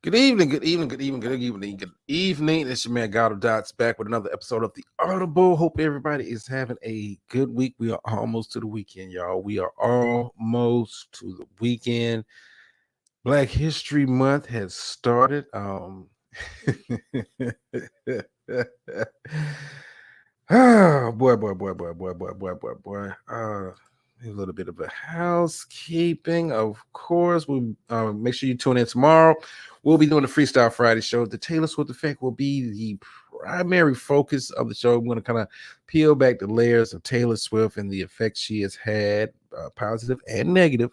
Good evening, good evening, good evening, good evening, good evening. It's your man God of Dots back with another episode of the Audible. Hope everybody is having a good week. We are almost to the weekend, y'all. We are almost to the weekend. Black History Month has started. Oh boy. A little bit of a housekeeping, of course. We'll make sure you tune in tomorrow. We'll be doing the Freestyle Friday show. The Taylor Swift effect will be the primary focus of the show. We're going to kind of peel back the layers of Taylor Swift and the effect she has had, positive and negative,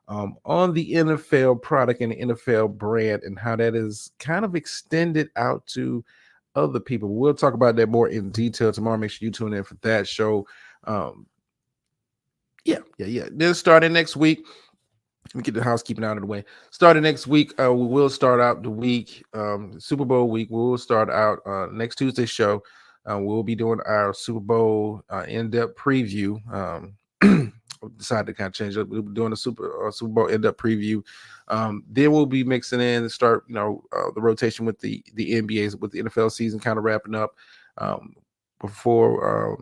on the NFL product and the NFL brand, and how that is kind of extended out to other people. We'll talk about that more in detail tomorrow. Make sure you tune in for that show. Yeah. Then starting next week, let me get the housekeeping out of the way. Starting next week, we will start out the week, Super Bowl week. We'll start out next Tuesday's show. We'll be doing our Super Bowl in-depth preview. Decided to kind of change up. We'll be doing a Super Bowl in-depth preview. Then we'll be mixing in and start, the rotation with the NBA's, with the NFL season kind of wrapping up before.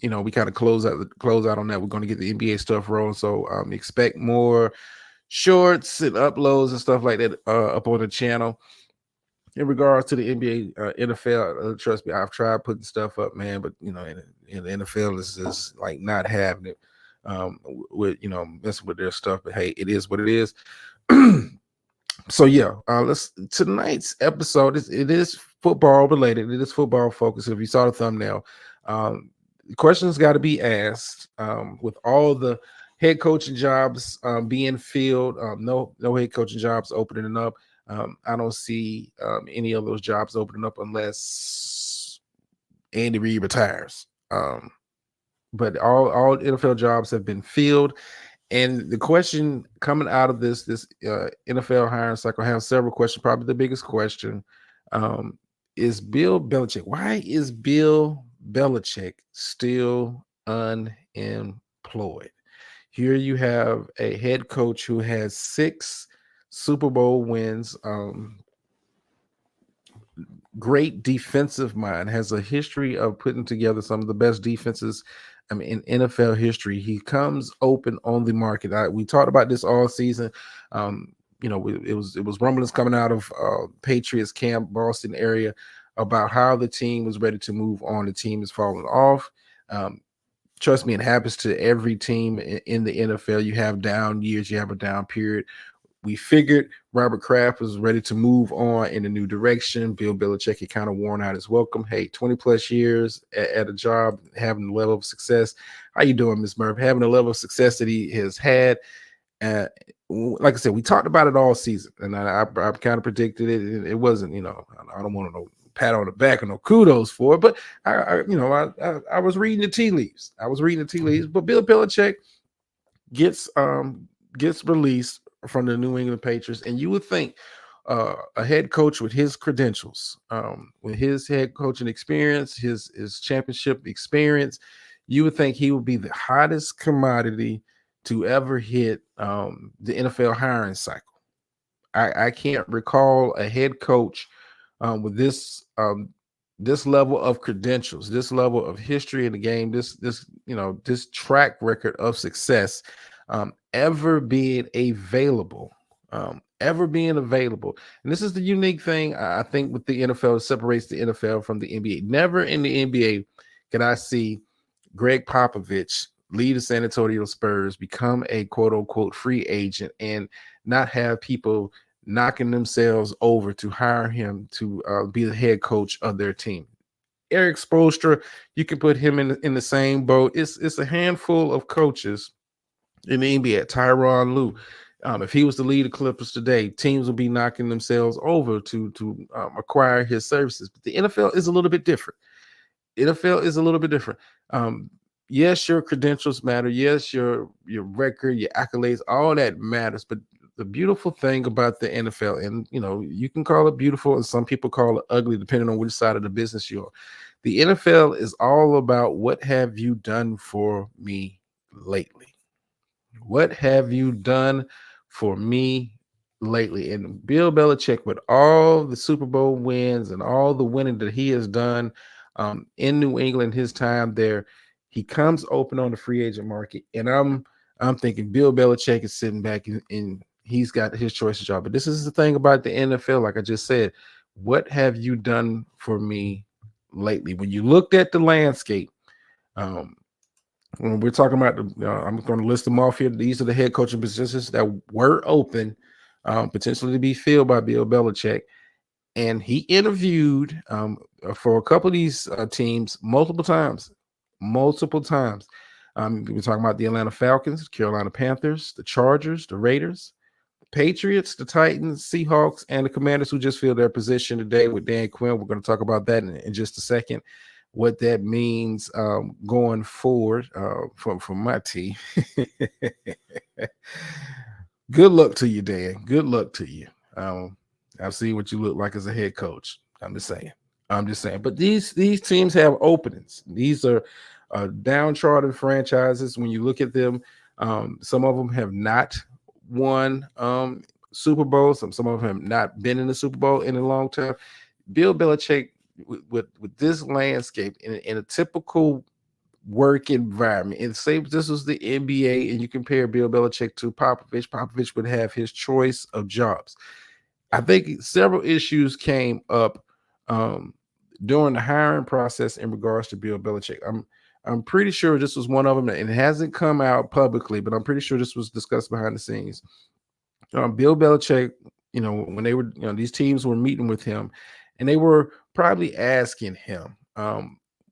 We kind of close out on that. We're going to get the NBA stuff rolling. So expect more shorts and uploads and stuff like that up on the channel. In regards to the NBA, NFL, trust me, I've tried putting stuff up, man, but in the NFL is just like not having it with messing with their stuff. But hey, it is what it is. So yeah, tonight's episode it is football related. It is football focused. If you saw the thumbnail, questions got to be asked with all the head coaching jobs being filled. No head coaching jobs opening up. I don't see any of those jobs opening up unless Andy Reid retires. But all NFL jobs have been filled. And the question coming out of this NFL hiring cycle, I have several questions. Probably the biggest question is Bill Belichick. Why is Bill Belichick still unemployed? Here you have a head coach who has 6 Super Bowl wins, great defensive mind, has a history of putting together some of the best defenses in NFL history. He comes open on the market. We talked about this all season. It was rumblings coming out of Patriots camp, Boston area, about how the team was ready to move on. The team is falling off. Trust me, it happens to every team in the NFL. You have down years, you have a down period. We figured Robert Kraft was ready to move on in a new direction. Bill Belichick had kind of worn out his welcome. Hey, 20 plus years at a job, having a level of success. How you doing, Ms. Murphy? Having a level of success that he has had. Like I said, we talked about it all season, and I kind of predicted it. It wasn't, I don't want to pat on the back or no kudos for it, but I was reading the tea leaves. But Bill Belichick gets released from the New England Patriots, and you would think a head coach with his credentials, with his head coaching experience, his championship experience, you would think he would be the hottest commodity to ever hit the NFL hiring cycle. I can't recall a head coach with this level of credentials, this level of history in the game, this track record of success, ever being available. And this is the unique thing I think with the NFL that separates the NFL from the NBA. Never in the NBA can I see Greg Popovich lead the San Antonio Spurs, become a quote unquote free agent, and not have people knocking themselves over to hire him to be the head coach of their team. Eric Spoelstra, you can put him in the same boat. It's a handful of coaches in the NBA. Tyronn Lue, if he was to lead the Clippers today, teams would be knocking themselves over to acquire his services. But the NFL is a little bit different. Yes, your credentials matter. Yes, your record, your accolades, all that matters. But the beautiful thing about the NFL, and you can call it beautiful, and some people call it ugly, depending on which side of the business you're on. The NFL is all about what have you done for me lately? What have you done for me lately. And Bill Belichick, with all the Super Bowl wins and all the winning that he has done in New England, his time there, he comes open on the free agent market, and I'm thinking Bill Belichick is sitting back and he's got his choice of job. But this is the thing about the NFL, like I just said, what have you done for me lately? When you looked at the landscape, um, when we're talking about I'm going to list them off here. These are the head coaching positions that were open, potentially to be filled by Bill Belichick. And he interviewed for a couple of these teams multiple times, multiple times. We're talking about the Atlanta Falcons, Carolina Panthers, the Chargers, the Raiders, the Patriots, the Titans, Seahawks, and the Commanders, who just filled their position today with Dan Quinn. We're going to talk about that in just a second, what that means going forward from my team. Good luck to you, Dan. Good luck to you. I've seen what you look like as a head coach. I'm just saying. I'm just saying. But these teams have openings. These are downtrodden franchises. When you look at them, some of them have not won Super Bowl. Some of them have not been in the Super Bowl in a long time. Bill Belichick, with this landscape in a typical work environment, and say this was the NBA, and you compare Bill Belichick to Popovich, Popovich would have his choice of jobs. I think several issues came up during the hiring process in regards to Bill Belichick. I'm pretty sure this was one of them, and it hasn't come out publicly, but I'm pretty sure this was discussed behind the scenes. Bill Belichick, when they were, these teams were meeting with him, and they were probably asking him,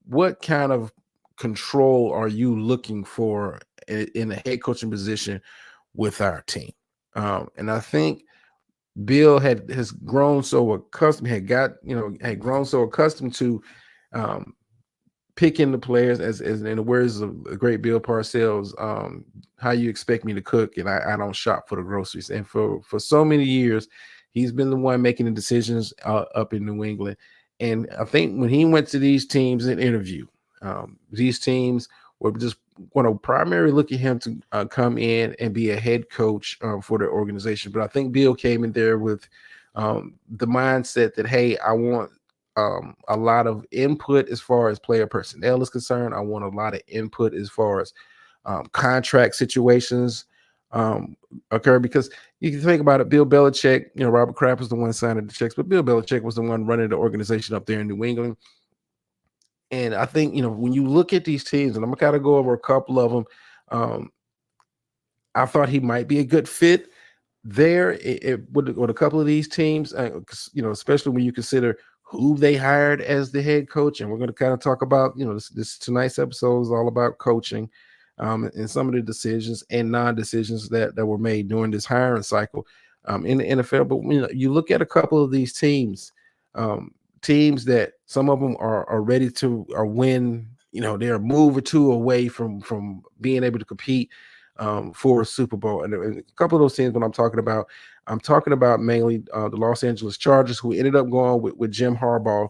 what kind of control are you looking for in a head coaching position with our team? And I think Bill has grown so accustomed, had grown so accustomed to picking the players, as in the words of the great Bill Parcells, how you expect me to cook, and I don't shop for the groceries. And for so many years, he's been the one making the decisions up in New England. And I think when he went to these teams and interview, these teams were just going to primarily look at him to come in and be a head coach for their organization. But I think Bill came in there with the mindset that, hey, I want a lot of input as far as player personnel is concerned. I want a lot of input as far as contract situations occur, because you can think about it. Bill Belichick, Robert Kraft was the one signing the checks, but Bill Belichick was the one running the organization up there in New England. And I think, when you look at these teams, and I'm gonna kind of go over a couple of them, I thought he might be a good fit there with a couple of these teams, especially when you consider who they hired as the head coach. And we're going to kind of talk about, this tonight's episode is all about coaching and some of the decisions and non-decisions that were made during this hiring cycle in the NFL. But you look at a couple of these teams, teams that some of them are ready to win. They're a move or two away from being able to compete for a Super Bowl. And a couple of those teams, when I'm talking about mainly the Los Angeles Chargers, who ended up going with Jim Harbaugh,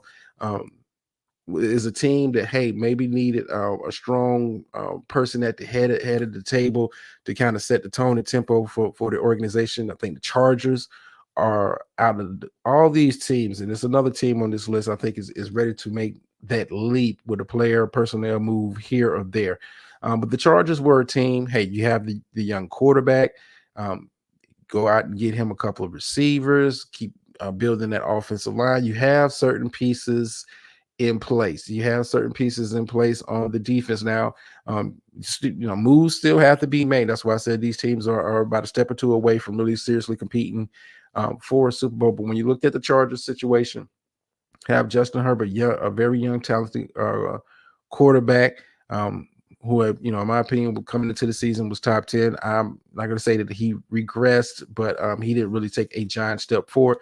is a team that, hey, maybe needed a strong person at the head of the table to kind of set the tone and tempo for the organization. I think the Chargers are out of all these teams, and there's another team on this list I think is ready to make that leap with a player personnel move here or there. But the Chargers were a team. Hey, you have the young quarterback. Go out and get him a couple of receivers. Keep building that offensive line. You have certain pieces in place. You have certain pieces in place on the defense now. Moves still have to be made. That's why I said these teams are about a step or two away from really seriously competing for a Super Bowl. But when you look at the Chargers situation, have Justin Herbert, a very young, talented quarterback, who, in my opinion, coming into the season was top 10. I'm not going to say that he regressed, but he didn't really take a giant step forward.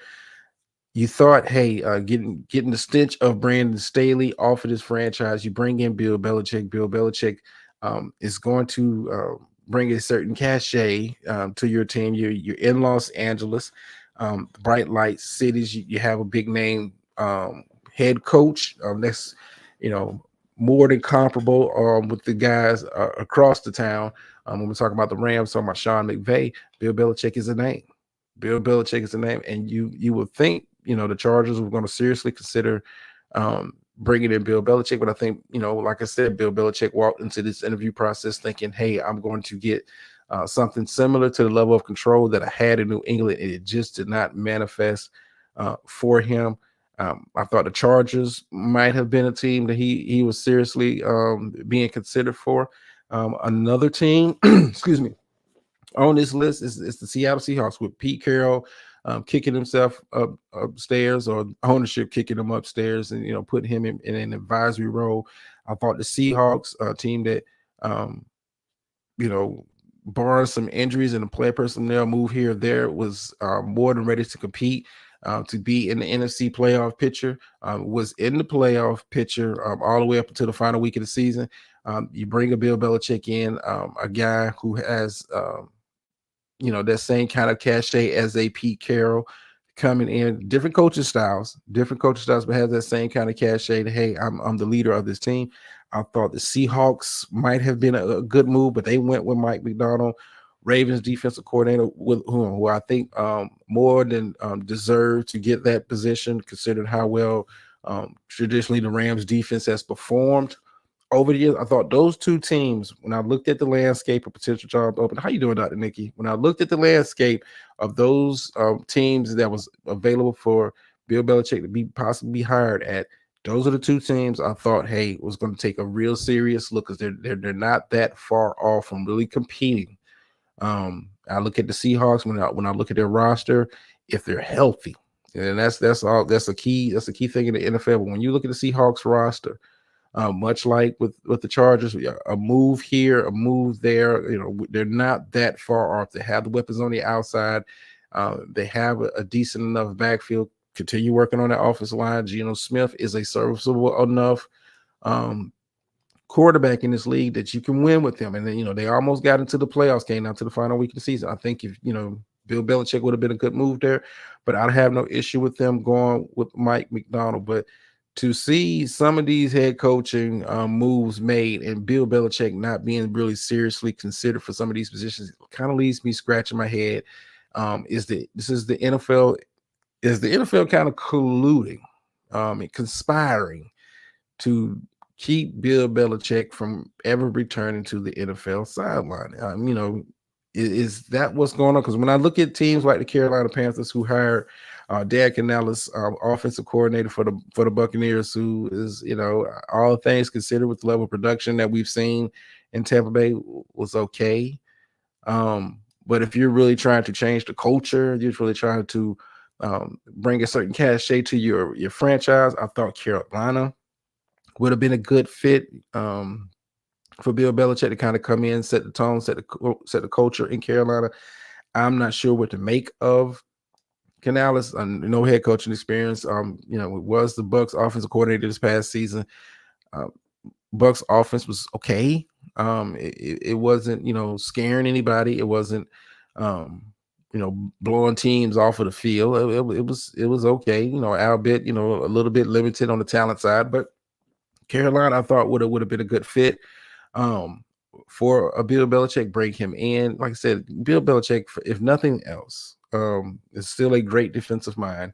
You thought, hey, getting the stench of Brandon Staley off of this franchise, you bring in Bill Belichick. Bill Belichick is going to bring a certain cachet to your team. You're in Los Angeles, bright light cities. You have a big name head coach that's more than comparable with the guys across the town. When we're talking about the Rams, talking about Sean McVay, Bill Belichick is a name. Bill Belichick is the name, and you would think the Chargers were going to seriously consider bringing in Bill Belichick, but I think like I said, Bill Belichick walked into this interview process thinking, "Hey, I'm going to get something similar to the level of control that I had in New England," and it just did not manifest for him. I thought the Chargers might have been a team that he was seriously being considered for. Another team, excuse me, on this list is the Seattle Seahawks with Pete Carroll kicking himself upstairs, or ownership kicking him upstairs, and putting him in an advisory role. I thought the Seahawks, a team that um, you know, barring some injuries and the player personnel move here or there, was more than ready to compete, to be in the NFC playoff picture, was in the playoff picture all the way up until the final week of the season. You bring a Bill Belichick in, a guy who has that same kind of cachet as a Pete Carroll, coming in, different coaching styles, but has that same kind of cachet that, hey, I'm the leader of this team. I thought the Seahawks might have been a good move, but they went with Mike McDonald, Ravens defensive coordinator, with who I think more than deserved to get that position, considering how well traditionally the Rams defense has performed over the years. I thought those two teams, when I looked at the landscape of potential jobs open, how you doing, Dr. Nikki? When I looked at the landscape of those teams that was available for Bill Belichick to be possibly hired at, those are the two teams I thought, hey, was going to take a real serious look, because they're not that far off from really competing. I look at the Seahawks when I look at their roster, if they're healthy, and that's a key thing in the NFL. But when you look at the Seahawks roster, much like with the Chargers, a move here, a move there. They're not that far off. They have the weapons on the outside. They have a decent enough backfield. Continue working on that offensive line. Geno Smith is a serviceable enough um, quarterback in this league that you can win with them. And then, they almost got into the playoffs, came down to the final week of the season. I think if, Bill Belichick would have been a good move there, but I'd have no issue with them going with Mike McDonald. But to see some of these head coaching moves made and Bill Belichick not being really seriously considered for some of these positions kind of leaves me scratching my head. Is the NFL? Is the NFL kind of colluding and conspiring to keep Bill Belichick from ever returning to the NFL sideline? Is that what's going on? Because when I look at teams like the Carolina Panthers, who hired Dan Canales, offensive coordinator for the Buccaneers, who is, all things considered, with the level of production that we've seen in Tampa Bay, was okay. But if you're really trying to change the culture, you're really trying to bring a certain cachet to your franchise, I thought Carolina would have been a good fit for Bill Belichick to kind of come in, set the tone, set the culture in Carolina. I'm not sure what to make of Canales. No head coaching experience. It was the Bucks offensive coordinator this past season. Uh, Bucks offense was okay. It wasn't scaring anybody. It wasn't blowing teams off of the field. It was okay. Albeit a little bit limited on the talent side, but Carolina, I thought would have been a good fit um, for a Bill Belichick. Bring him in. Like I said, Bill Belichick, if nothing else, is still a great defensive mind.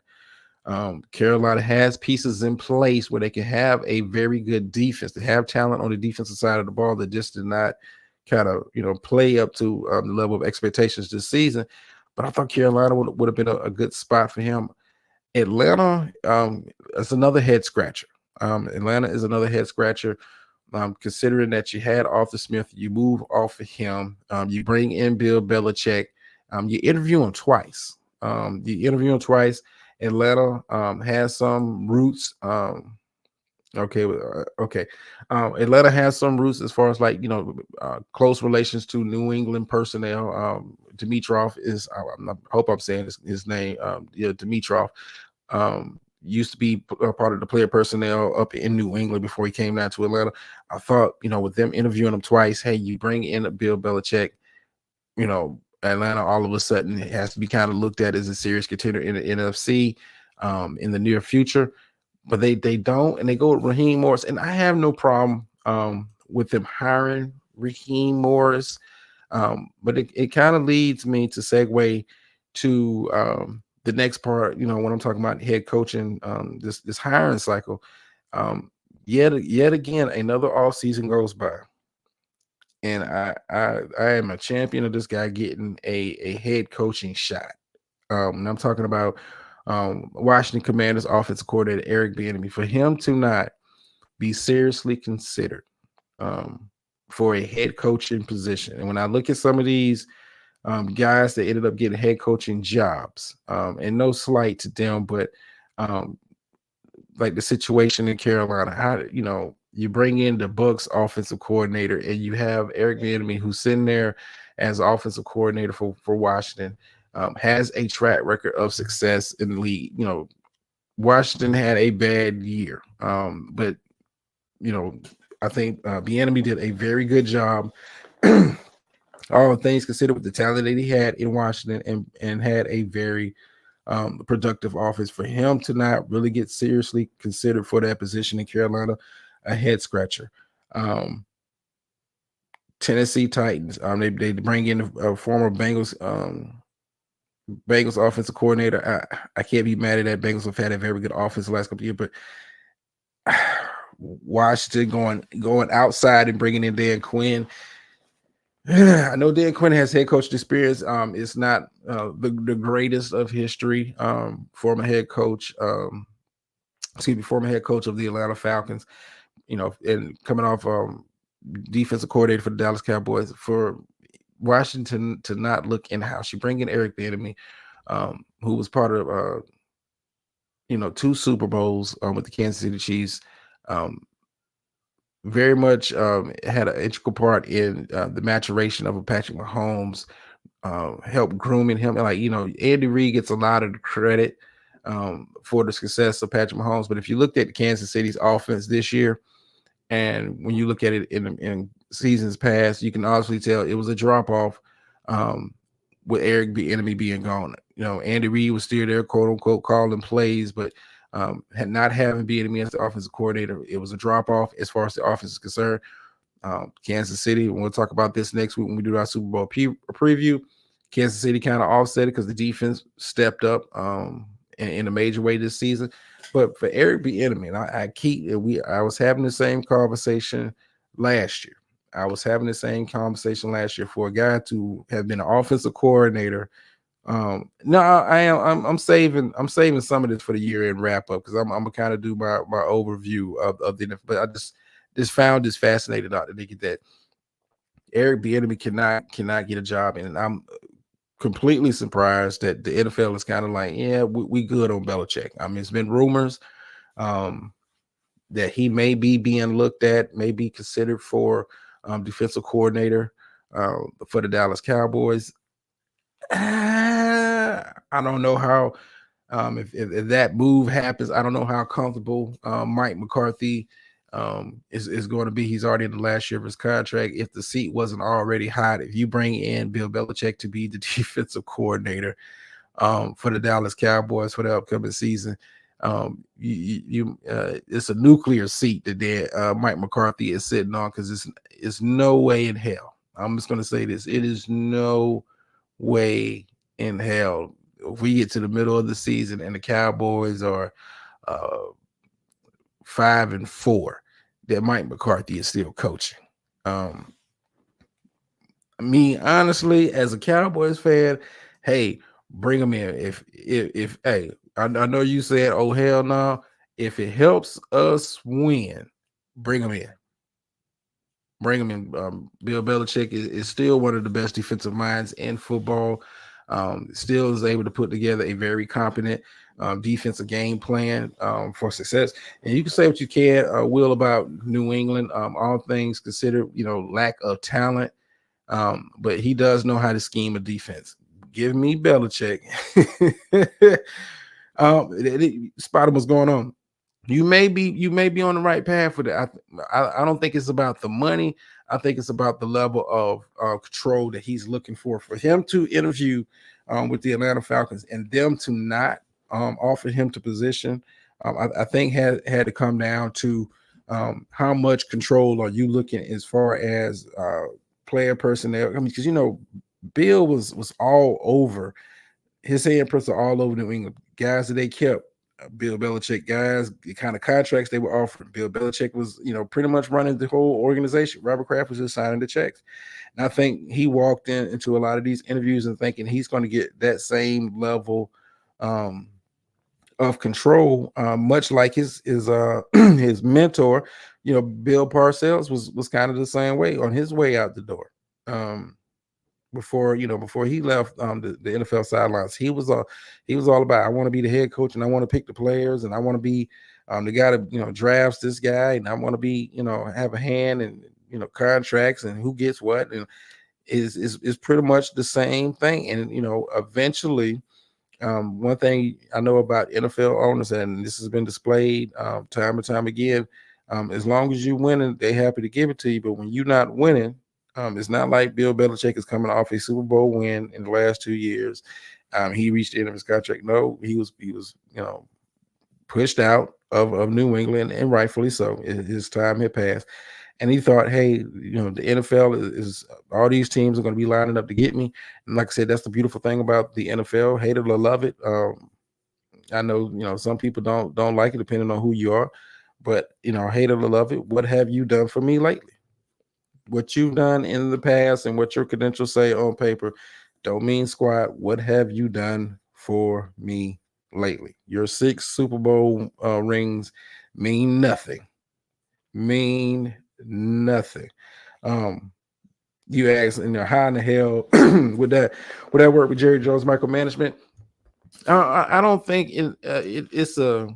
Carolina has pieces in place where they can have a very good defense. They have talent on the defensive side of the ball that just did not kind of play up to the level of expectations this season. But I thought Carolina would have been a good spot for him. Atlanta is another head scratcher. Atlanta is another head scratcher. Considering that you had Arthur Smith, you move off of him, you bring in Bill Belichick, you interview him twice. Atlanta has some roots. Okay. Atlanta has some roots as far as close relations to New England personnel. Dimitrov is, I hope I'm saying his name. Dimitrov used to be part of the player personnel up in New England before he came down to Atlanta. I thought, with them interviewing him twice, hey, you bring in a Bill Belichick, Atlanta all of a sudden has to be kind of looked at as a serious contender in the NFC in the near future. But they don't, and they go with Raheem Morris, and I have no problem with them hiring Raheem Morris. But it kind of leads me to segue to the next part, when I'm talking about head coaching, this hiring cycle, um, yet again, another off season goes by, and I am a champion of this guy getting a head coaching shot. And I'm talking about Washington Commanders offensive coordinator Eric Bieniemy, for him to not be seriously considered um, for a head coaching position. And when I look at some of these guys that ended up getting head coaching jobs, and no slight to them, but um, like the situation in Carolina, how you bring in the Bucks offensive coordinator and you have Eric Bieniemy who's sitting there as offensive coordinator for Washington, has a track record of success in the league. Washington had a bad year, but you know I think Bieniemy did a very good job. All things considered, with the talent that he had in Washington, and had a very productive offense. For him to not really get seriously considered for that position in Carolina, a head scratcher. Um, Tennessee Titans, they bring in a former Bengals offensive coordinator. I can't be mad at that. Bengals have had a very good offense the last couple of years, but Washington going outside and bringing in Dan Quinn. I know Dan Quinn has head coach experience. It's not the greatest of history. Former head coach, former head coach of the Atlanta Falcons. And coming off defensive coordinator for the Dallas Cowboys. For Washington to not look in-house, you bring in Eric Bieniemy, who was part of 2 Super Bowls with the Kansas City Chiefs. Very much had an integral part in the maturation of a Patrick Mahomes, help grooming him. And Andy Reid gets a lot of the credit for the success of Patrick Mahomes. But if you looked at Kansas City's offense this year, and when you look at it in seasons past, you can obviously tell it was a drop off with Eric Bieniemy being gone. Andy Reid was still there, quote unquote, calling plays, but had not having Bieniemy as the offensive coordinator, it was a drop off as far as the offense is concerned. Kansas City, and we'll talk about this next week when we do our Super Bowl preview. Kansas City kind of offset it because the defense stepped up in a major way this season. But for Eric Bieniemy, and I was having the same conversation last year. For a guy to have been an offensive coordinator. No, I'm saving some of this for the year end wrap up, because I'm gonna kind of do my overview of the, but I just found this fascinating out to get that Eric Bieniemy cannot get a job, and I'm completely surprised that the NFL is kind of like, yeah, we good on Belichick. I mean, it's been rumors that he may be being looked at, may be considered for defensive coordinator for the Dallas Cowboys. I don't know how if that move happens. I don't know how comfortable Mike McCarthy is going to be. He's already in the last year of his contract. If the seat wasn't already hot, if you bring in Bill Belichick to be the defensive coordinator for the Dallas Cowboys for the upcoming season, it's a nuclear seat that Mike McCarthy is sitting on, because it's no way in hell. I'm just going to say this: it is no way in hell if we get to the middle of the season and the Cowboys are 5-4, that Mike McCarthy is still coaching. Me, honestly, as a Cowboys fan, hey, bring him in. If hey, I know you said, oh hell no. If it helps us win, bring him in. Bring him in. Bill Belichick is still one of the best defensive minds in football. Still is able to put together a very competent defensive game plan for success. And you can say what you can, Will, about New England, all things considered, lack of talent. But he does know how to scheme a defense. Give me Belichick. Spotted what's going on. You may be on the right path with it. I don't think it's about the money. I think it's about the level of control that he's looking for him to interview with the Atlanta Falcons, and them to not offer him to position. I think had to come down to how much control are you looking as far as player personnel. I mean, because Bill was all over his handprints are all over New England. Guys that they kept, Bill Belichick guys, the kind of contracts they were offering. Bill Belichick was, pretty much running the whole organization. Robert Kraft was just signing the checks. And I think he walked into a lot of these interviews and thinking he's going to get that same level um, of control, much like his his mentor, Bill Parcells was kind of the same way on his way out the door. Um, before he left the NFL sidelines, he was all about, I want to be the head coach and I want to pick the players and I want to be the guy that drafts this guy, and I want to be have a hand in contracts and who gets what, and is pretty much the same thing. And eventually, one thing I know about NFL owners, and this has been displayed time and time again, as long as you're winning, they're happy to give it to you. But when you're not winning, it's not like Bill Belichick is coming off a Super Bowl win in the last 2 years. He reached the end of his contract. No, he was pushed out of New England, and rightfully so. His time had passed. And he thought, hey, the NFL is all these teams are going to be lining up to get me. And like I said, that's the beautiful thing about the NFL. Hate it or love it. I know, some people don't like it depending on who you are, but hate it or love it. What have you done for me lately? What you've done in the past and what your credentials say on paper don't mean squat. What have you done for me lately? Your 6 Super Bowl rings mean nothing. Mean nothing. Um, you ask, how in the hell would that work with Jerry Jones micromanagement? I don't think it's a.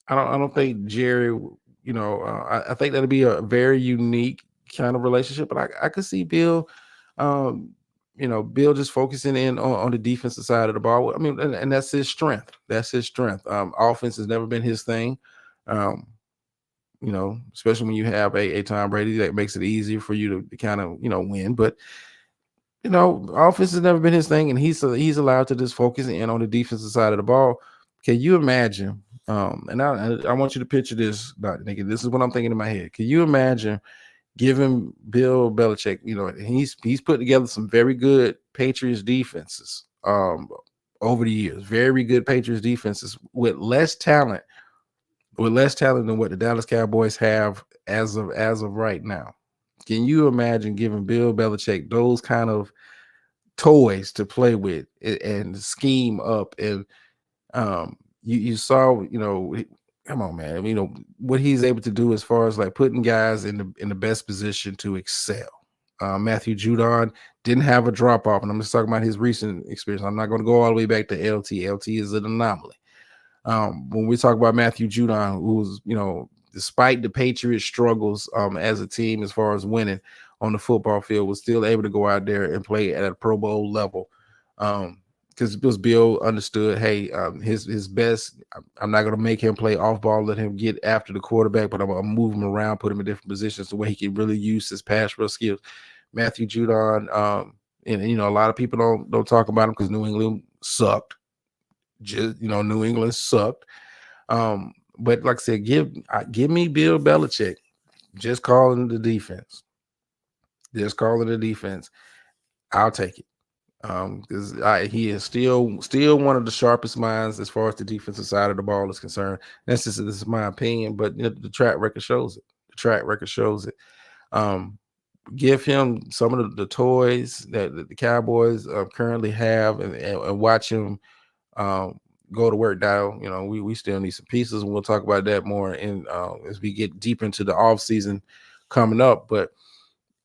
I don't think Jerry. I think that'd be a very unique kind of relationship. But I could see Bill. Um, Bill just focusing in on the defensive side of the ball. I mean, and that's his strength. That's his strength. Offense has never been his thing. Um, especially when you have a Tom Brady, that makes it easier for you to kind of win. But offense has never been his thing, and he's allowed to just focus in on the defensive side of the ball. Can you imagine? And I want you to picture this, Dr. Nikki. This is what I'm thinking in my head. Can you imagine giving Bill Belichick? He's put together some very good Patriots defenses over the years. Very good Patriots defenses with less talent than what the Dallas Cowboys have as of right now. Can you imagine giving Bill Belichick those kind of toys to play with and scheme up? And you saw, come on, man, what he's able to do as far as like putting guys in the best position to excel. Matthew Judon didn't have a drop off, and I'm just talking about his recent experience. I'm not going to go all the way back to LT. LT is an anomaly. When we talk about Matthew Judon, who's, despite the Patriots' struggles as a team as far as winning on the football field, was still able to go out there and play at a Pro Bowl level. Because Bill understood, hey, his best, I'm not going to make him play off ball, let him get after the quarterback, but I'm going to move him around, put him in different positions the way he can really use his pass rush skills. Matthew Judon, and a lot of people don't talk about him because New England sucked. New England sucked. But like I said, give me Bill Belichick just calling the defense. Just calling the defense. I'll take it. Because he is still one of the sharpest minds as far as the defensive side of the ball is concerned. This is my opinion, but the track record shows it. The track record shows it. Give him some of the toys that the Cowboys currently have, and watch him go to work down. We still need some pieces, and we'll talk about that more in as we get deeper into the off season coming up. But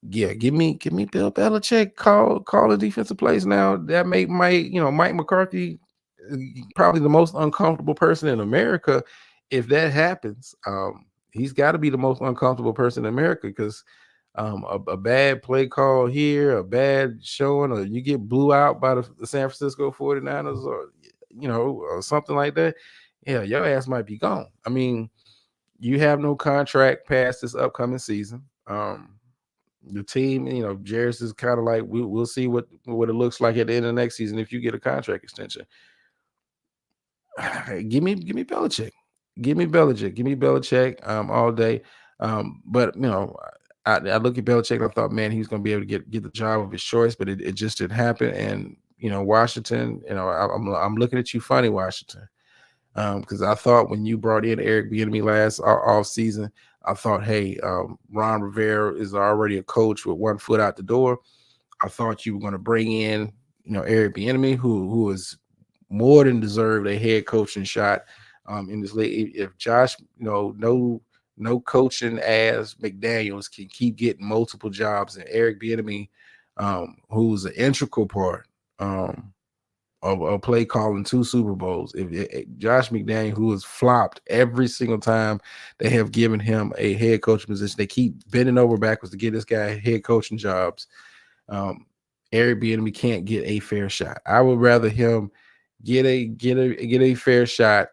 yeah, give me Bill Belichick call the defensive plays now. That make Mike McCarthy probably the most uncomfortable person in America. If that happens, he's got to be the most uncomfortable person in America, because a bad play call here, a bad showing, or you get blew out by the San Francisco 49ers, or something like that, yeah, your ass might be gone. I mean, you have no contract past this upcoming season. The team, Jarris is kind of like, we'll see what it looks like at the end of the next season if you get a contract extension. Give me Belichick. Give me Belichick all day. But I look at Belichick and I thought, man, he's going to be able to get the job of his choice, but it just didn't happen. And Washington. I'm looking at you funny, Washington, because I thought when you brought in Eric Bieniemy last off season, I thought, hey, Ron Rivera is already a coach with one foot out the door. I thought you were going to bring in, Eric Bieniemy, who is more than deserved a head coaching shot in this league. If Josh, no coaching as McDaniels can keep getting multiple jobs, and Eric Bieniemy, who's an integral part of play calling 2 Super Bowls. If Josh McDaniel, who has flopped every single time they have given him a head coaching position, they keep bending over backwards to get this guy head coaching jobs. Eric Bieniemy can't get a fair shot. I would rather him get a fair shot,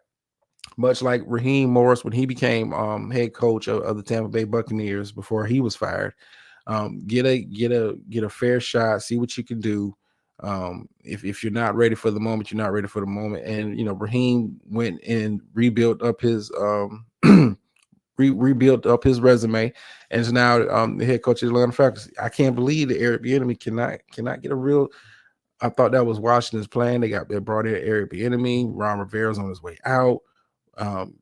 much like Raheem Morris when he became head coach of the Tampa Bay Buccaneers before he was fired. Get a fair shot, see what you can do. If you're not ready for the moment, you're not ready for the moment. And Raheem went and rebuilt up his rebuilt up his resume, and is now the head coach of the Atlanta Falcons. I can't believe that Eric Bieniemy cannot get a real. I thought that was Washington's plan. They brought in Eric Bieniemy. Ron Rivera's on his way out. Um,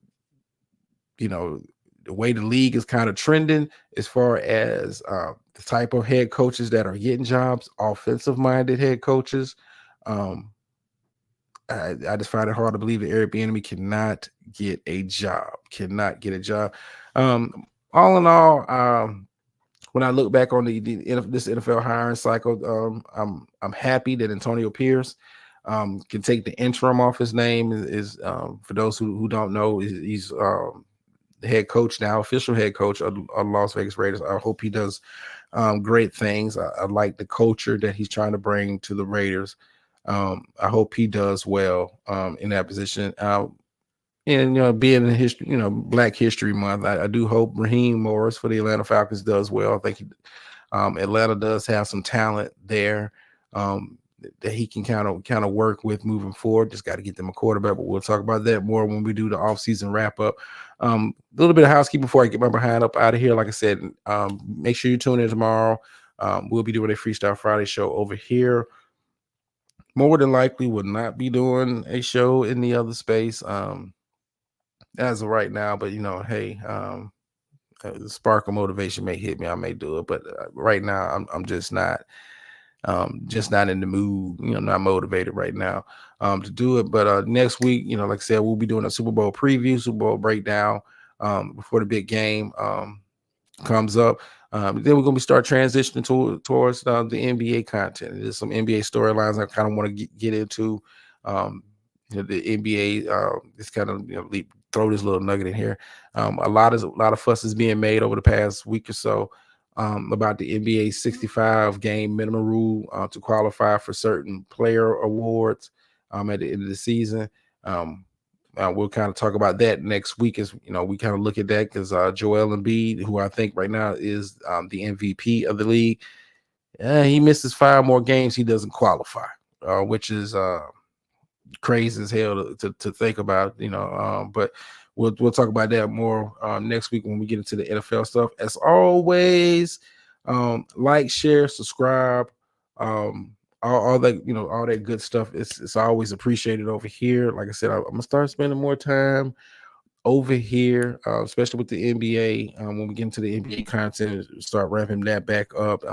the way the league is kind of trending as far as the type of head coaches that are getting jobs, offensive-minded head coaches. I just find it hard to believe that Eric Bieniemy cannot get a job. All in all, when I look back on this NFL hiring cycle, I'm happy that Antonio Pierce can take the interim off his name. Is for those who don't know, he's the head coach now, official head coach of Las Vegas Raiders. I hope he does great things. I like the culture that he's trying to bring to the Raiders. I hope he does well in that position. And being in history, Black History Month, I do hope Raheem Morris for the Atlanta Falcons does well. I think Atlanta does have some talent there that he can kind of work with moving forward. Just got to get them a quarterback, but we'll talk about that more when we do the offseason wrap up. A little bit of housekeeping before I get my behind up out of here. Like I said, make sure you tune in tomorrow. We'll be doing a Freestyle Friday show over here. More than likely, will not be doing a show in the other space as of right now. But hey, the spark of motivation may hit me. I may do it, but right now I'm just not in the mood. Not motivated right now to do it. But next week, like I said, we'll be doing a Super Bowl preview, Super Bowl breakdown before the big game comes up. Then we're going to start transitioning towards the NBA content. There's some NBA storylines I kind of want to get into. The NBA is kind of throw this little nugget in here. A lot of fuss is being made over the past week or so about the NBA 65 game minimum rule to qualify for certain player awards at the end of the season. We'll kind of talk about that next week as we kind of look at that because Joel Embiid, who I think right now is the MVP of the league, he misses 5 more games, he doesn't qualify, which is crazy as hell to think about, but we'll talk about that more next week when we get into the NFL stuff. As always, like, share, subscribe, all that all that good stuff. It's always appreciated over here. Like I said, I'm gonna start spending more time over here, especially with the NBA. When we get into the NBA content, start ramping that back up.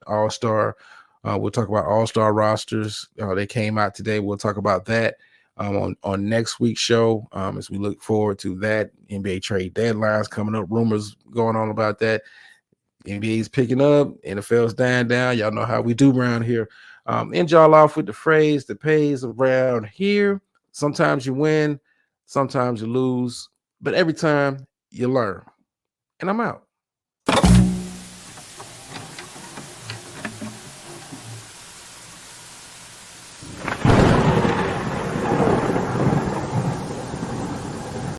All-Star. We'll talk about all-star rosters. They came out today. We'll talk about that on next week's show as we look forward to that. NBA trade deadlines coming up. Rumors going on about that. NBA's picking up. NFL's dying down. Y'all know how we do around here. End y'all off with the phrase that pays around here. Sometimes you win. Sometimes you lose. But every time you learn. And I'm out.